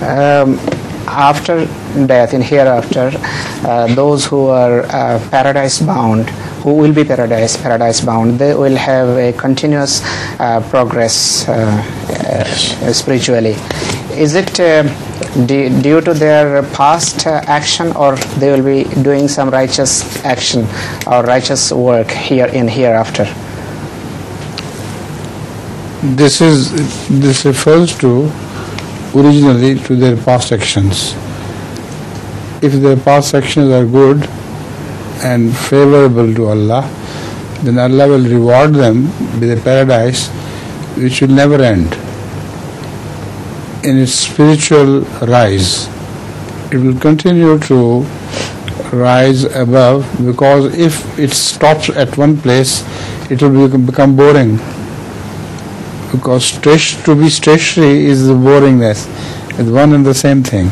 after death, in hereafter, those who are paradise bound, who will be paradise bound, they will have a continuous progress spiritually. Is it due to their past action, or they will be doing some righteous action or righteous work here in hereafter? This refers to originally to their past actions. If their past actions are good and favorable to Allah, then Allah will reward them with a paradise which will never end. In its spiritual rise, it will continue to rise above, because if it stops at one place, it will become boring. Because to be stationary is the boringness. It's one and the same thing.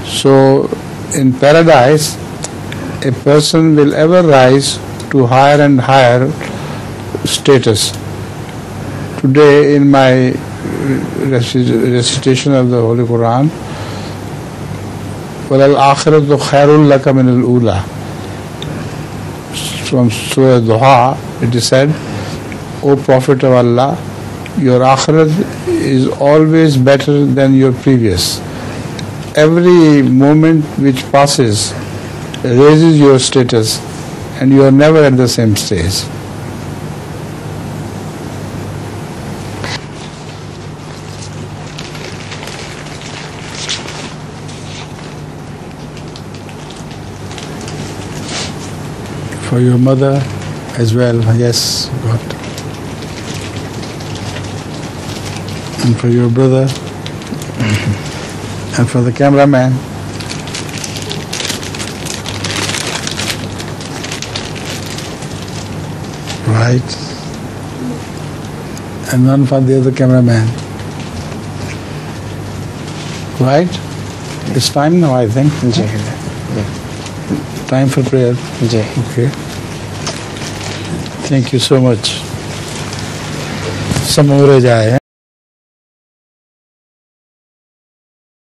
So in paradise, a person will ever rise to higher and higher status. Today in my recitation of the Holy Quran, وَلَلْآخِرَةُ خَيْرٌ لَكَ مِنَ الْأُولَى, from Surah Duha, it is said, O Prophet of Allah, your akhirat is always better than your previous. Every moment which passes raises your status, and you are never at the same stage. For your mother as well, yes, God. And for your brother, and for the cameraman. Right. And one for the other cameraman. Right? It's time now, I think. Time for prayer. Okay. Thank you so much. Some more jaaye.